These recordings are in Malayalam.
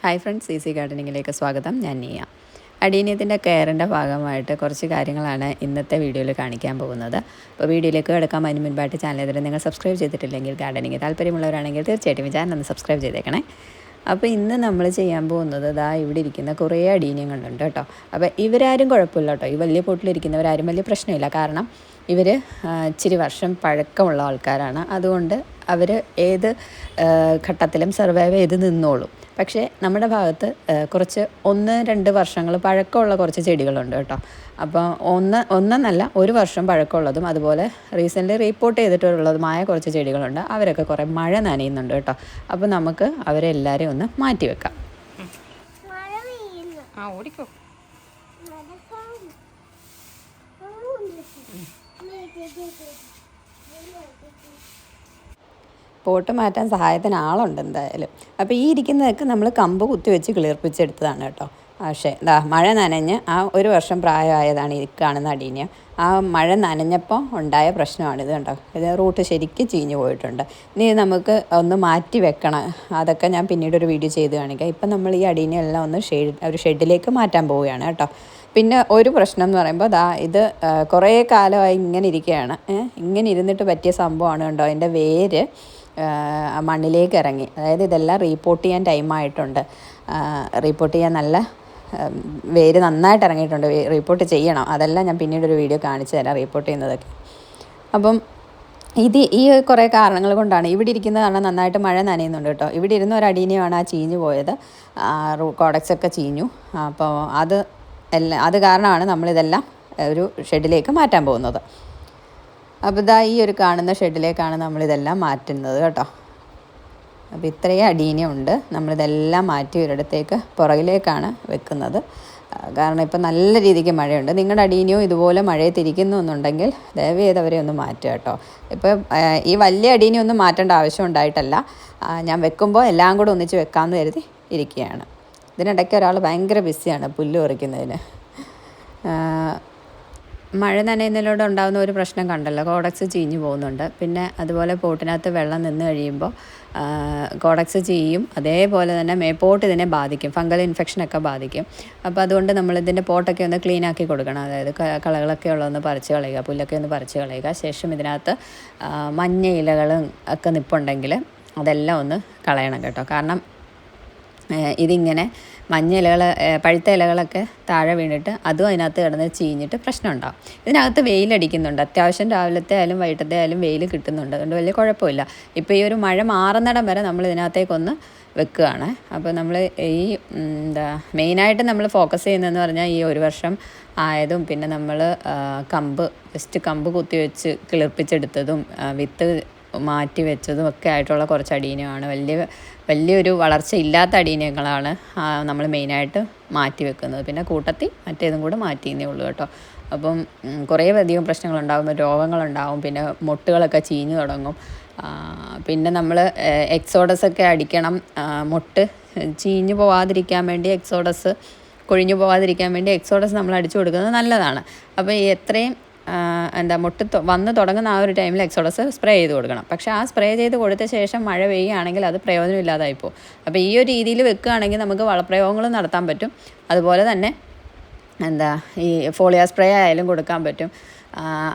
ഹായ് ഫ്രണ്ട്സ്, ഈസി ഗാർഡനിങ്ങിലേക്ക് സ്വാഗതം. ഞാൻ നീയ. അടീനിയത്തിൻ്റെ കെയറിൻ്റെ ഭാഗമായിട്ട് കുറച്ച് കാര്യങ്ങളാണ് ഇന്നത്തെ വീഡിയോയിൽ കാണിക്കാൻ പോകുന്നത്. അപ്പോൾ വീഡിയോയിലേക്ക് കിടക്കാൻ അതിന് മുൻപായിട്ട് ചാനൽ ഇതിൽ നിങ്ങൾ സബ്സ്ക്രൈബ് ചെയ്തിട്ടില്ലെങ്കിൽ ഗാർഡനിങ് താല്പര്യമുള്ളവരാണെങ്കിൽ തീർച്ചയായിട്ടും ഈ ചാനൽ ഒന്ന് സബ്സ്ക്രൈബ് ചെയ്തേക്കണേ. അപ്പോൾ ഇന്ന് നമ്മൾ ചെയ്യാൻ പോകുന്നത് ഇവിടെ ഇരിക്കുന്ന കുറേ അടീനിയങ്ങളുണ്ട് കേട്ടോ. അപ്പോൾ ഇവരാരും കുഴപ്പമില്ല കേട്ടോ. ഈ വലിയ പോട്ടിലിരിക്കുന്നവരാരും വലിയ പ്രശ്നമില്ല. കാരണം ഇവർ ഇച്ചിരി വർഷം പഴക്കമുള്ള ആൾക്കാരാണ്. അതുകൊണ്ട് അവർ ഏത് ഘട്ടത്തിലും സർവൈവ് ചെയ്ത് നിന്നോളും. പക്ഷേ നമ്മുടെ ഭാഗത്ത് കുറച്ച് 1-2 വർഷങ്ങൾ പഴക്കമുള്ള കുറച്ച് ചെടികളുണ്ട് കേട്ടോ. അപ്പോൾ ഒന്നെന്നല്ല, 1 വർഷം പഴക്കമുള്ളതും അതുപോലെ റീസെൻ്റ്ലി റിപ്പോർട്ട് ചെയ്തിട്ടുള്ളതുമായ കുറച്ച് ചെടികളുണ്ട്. അവരൊക്കെ കുറേ മഴ നനയുന്നുണ്ട് കേട്ടോ. അപ്പോൾ നമുക്ക് അവരെല്ലാവരെയും ഒന്ന് മാറ്റി വെക്കാം. ഓടിക്കോ. പോട്ട് മാറ്റാൻ സഹായത്തിന് ആളുണ്ട് എന്തായാലും. അപ്പോൾ ഈ ഇരിക്കുന്നതൊക്കെ നമ്മൾ കമ്പ് കുത്തിവെച്ച് കിളിർപ്പിച്ചെടുത്തതാണ് കേട്ടോ. പക്ഷേ മഴ നനഞ്ഞ് 1 വർഷം പ്രായമായതാണ് ഈ കാണുന്ന അടീനിയം. ആ മഴ നനഞ്ഞപ്പോൾ ഉണ്ടായ പ്രശ്നമാണിത് കണ്ടോ. ഇത് റൂട്ട് ശരിക്കും ചീഞ്ഞു പോയിട്ടുണ്ട്. ഇനി നമുക്ക് ഒന്ന് മാറ്റി വെക്കണം. അതൊക്കെ ഞാൻ പിന്നീടൊരു വീഡിയോ ചെയ്ത് കാണിക്കാം. ഇപ്പം നമ്മൾ ഈ അടീനിയം എല്ലാം ഒന്ന് ഒരു ഷെഡിലേക്ക് മാറ്റാൻ പോവുകയാണ് കേട്ടോ. പിന്നെ ഒരു പ്രശ്നം എന്ന് പറയുമ്പോൾ ഇത് കുറേ കാലമായി ഇങ്ങനെ ഇരിക്കുകയാണ്. ഇങ്ങനെ ഇരുന്നിട്ട് പറ്റിയ സംഭവമാണ് കണ്ടോ. അതിൻ്റെ വേര് മണ്ണിലേക്ക് ഇറങ്ങി. അതായത് ഇതെല്ലാം റീപ്പോർട്ട് ചെയ്യാൻ ടൈമായിട്ടുണ്ട്. റീപ്പോർട്ട് ചെയ്യാൻ നല്ല വേര് നന്നായിട്ട് ഇറങ്ങിയിട്ടുണ്ട്. റീപ്പോർട്ട് ചെയ്യണം. അതെല്ലാം ഞാൻ പിന്നീടൊരു വീഡിയോ കാണിച്ചു തരാം, റീപ്പോർട്ട് ചെയ്യുന്നതൊക്കെ. അപ്പം ഈ കുറേ കാരണങ്ങൾ കൊണ്ടാണ് ഇവിടെ ഇരിക്കുന്നത്. കാരണം നന്നായിട്ട് മഴ നനയുന്നുണ്ട് കേട്ടോ. ഇവിടെ ഇരുന്ന ഒരു അടീനിയമാണ് ആ ചീഞ്ഞു പോയത്. കോഡക്സൊക്കെ ചീഞ്ഞു. അപ്പോൾ അത് കാരണമാണ് നമ്മളിതെല്ലാം ഒരു ഷെഡിലേക്ക് മാറ്റാൻ പോകുന്നത്. അപ്പോൾ ഈ ഒരു കാണുന്ന ഷെഡിലേക്കാണ് നമ്മളിതെല്ലാം മാറ്റുന്നത് കേട്ടോ. അപ്പോൾ ഇത്രയും അടീനിയം ഉണ്ട്. നമ്മളിതെല്ലാം മാറ്റി ഒരിടത്തേക്ക് പുറകിലേക്കാണ് വെക്കുന്നത്. കാരണം ഇപ്പോൾ നല്ല രീതിക്ക് മഴയുണ്ട്. നിങ്ങളുടെ അടീനിയവും ഇതുപോലെ മഴയത്തിരിക്കുന്നു എന്നുണ്ടെങ്കിൽ ദയവ് ചെയ്തവരെ ഒന്ന് മാറ്റുക കേട്ടോ. ഇപ്പോൾ ഈ വലിയ അടീനിയം ഒന്നും മാറ്റേണ്ട ആവശ്യം ഉണ്ടായിട്ടല്ല. ഞാൻ വെക്കുമ്പോൾ എല്ലാം കൂടെ ഒന്നിച്ച് വെക്കാമെന്ന് കരുതി ഇരിക്കുകയാണ്. ഇതിനിടയ്ക്ക് ഒരാൾ ഭയങ്കര ബിസിയാണ് പുല്ല് പറിക്കുന്നതിന്. മഴ നനയുന്നതിലൂടെ ഉണ്ടാകുന്ന ഒരു പ്രശ്നം കണ്ടല്ലോ, കോഡക്സ് ചീഞ്ഞു പോകുന്നുണ്ട്. പിന്നെ അതുപോലെ പോട്ടിനകത്ത് വെള്ളം നിന്ന് കഴിയുമ്പോൾ കോഡക്സ് ചീയും. അതേപോലെ തന്നെ മേപ്പോട്ട് ഇതിനെ ബാധിക്കും, ഫംഗൽ ഇൻഫെക്ഷനൊക്കെ ബാധിക്കും. അപ്പോൾ അതുകൊണ്ട് നമ്മളിതിൻ്റെ പോട്ടൊക്കെ ഒന്ന് ക്ലീൻ ആക്കി കൊടുക്കണം. അതായത് കളകളൊക്കെ ഉള്ളതൊന്ന് പറിച്ച് കളയുക, പുല്ലൊക്കെ ഒന്ന് പറിച്ച് കളയുക. ശേഷം ഇതിനകത്ത് മഞ്ഞ ഇലകളും ഒക്കെ നിൽപ്പുണ്ടെങ്കിൽ അതെല്ലാം ഒന്ന് കളയണം കേട്ടോ. കാരണം ഇതിങ്ങനെ മഞ്ഞ ഇലകൾ, പഴുത്ത ഇലകളൊക്കെ താഴെ വീണിട്ട് അതും അതിനകത്ത് കിടന്ന് ചീഞ്ഞിട്ട് പ്രശ്നം ഉണ്ടാകും. ഇതിനകത്ത് വെയിലടിക്കുന്നുണ്ട്. അത്യാവശ്യം രാവിലത്തെ ആയാലും വൈകിട്ടത്തെ ആയാലും വെയിൽ കിട്ടുന്നുണ്ട്. അതുകൊണ്ട് വലിയ കുഴപ്പമില്ല. ഇപ്പോൾ ഈ ഒരു മഴ മാറുന്നിടം വരെ നമ്മൾ ഇതിനകത്തേക്കൊന്ന് വെക്കുകയാണ്. അപ്പോൾ നമ്മൾ മെയിനായിട്ട് നമ്മൾ ഫോക്കസ് ചെയ്യുന്നതെന്ന് പറഞ്ഞാൽ ഈ 1 വർഷം ആയതും പിന്നെ നമ്മൾ കമ്പ് കുത്തിവെച്ച് കിളിർപ്പിച്ചെടുത്തതും വിത്ത് മാറ്റി വെച്ചതും ഒക്കെ ആയിട്ടുള്ള കുറച്ച് അടീനിയമാണ്. വലിയൊരു വളർച്ച ഇല്ലാത്ത അടീനിയങ്ങളാണ് നമ്മൾ മെയിനായിട്ട് മാറ്റി വെക്കുന്നത്. പിന്നെ കൂട്ടത്തിൽ മറ്റേതും കൂടെ മാറ്റിയെന്നേ ഉള്ളൂ കേട്ടോ. അപ്പം കുറേ അധികം പ്രശ്നങ്ങളുണ്ടാകും, രോഗങ്ങളുണ്ടാകും, പിന്നെ മൊട്ടുകളൊക്കെ ചീഞ്ഞു തുടങ്ങും. പിന്നെ നമ്മൾ എക്സോഡസൊക്കെ അടിക്കണം. മൊട്ട് ചീഞ്ഞു പോവാതിരിക്കാൻ വേണ്ടി കൊഴിഞ്ഞു പോവാതിരിക്കാൻ വേണ്ടി എക്സോഡസ് നമ്മൾ അടിച്ചു കൊടുക്കുന്നത് നല്ലതാണ്. അപ്പോൾ എത്രയും മൊട്ട് വന്ന് തുടങ്ങുന്ന ആ ഒരു ടൈമിൽ എക്സോഡസ് സ്പ്രേ ചെയ്ത് കൊടുക്കണം. പക്ഷേ ആ സ്പ്രേ ചെയ്ത് കൊടുത്ത ശേഷം മഴ പെയ്യുകയാണെങ്കിൽ അത് പ്രയോജനമില്ലാതായിപ്പോവും. അപ്പോൾ ഈ ഒരു രീതിയിൽ വെക്കുകയാണെങ്കിൽ നമുക്ക് വളപ്രയോഗങ്ങളും നടത്താൻ പറ്റും. അതുപോലെ തന്നെ ഈ ഫോളിയ സ്പ്രേ ആയാലും കൊടുക്കാൻ പറ്റും.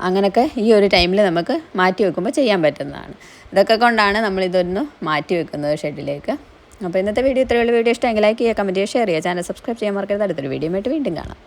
അങ്ങനെയൊക്കെ ഈ ഒരു ടൈമിൽ നമുക്ക് മാറ്റി വെക്കുമ്പോൾ ചെയ്യാൻ പറ്റുന്നതാണ്. ഇതൊക്കെ കൊണ്ടാണ് നമ്മളിതൊന്ന് മാറ്റി വെക്കുന്നത് ഷെഡിലേക്ക്. അപ്പോൾ ഇന്നത്തെ വീഡിയോ ഇത്രയുള്ള വീഡിയോ ഇഷ്ടമെങ്കിൽ ലൈക്ക് ചെയ്യുക, കമൻറ്റ് ചെയ്യുക, ഷെയർ ചെയ്യുക, ചാനൽ സബ്സ്ക്രൈബ് ചെയ്യാൻ മറക്കരുത്. അടുത്തൊരു വീഡിയോ ആയിട്ട് വീണ്ടും കാണാം.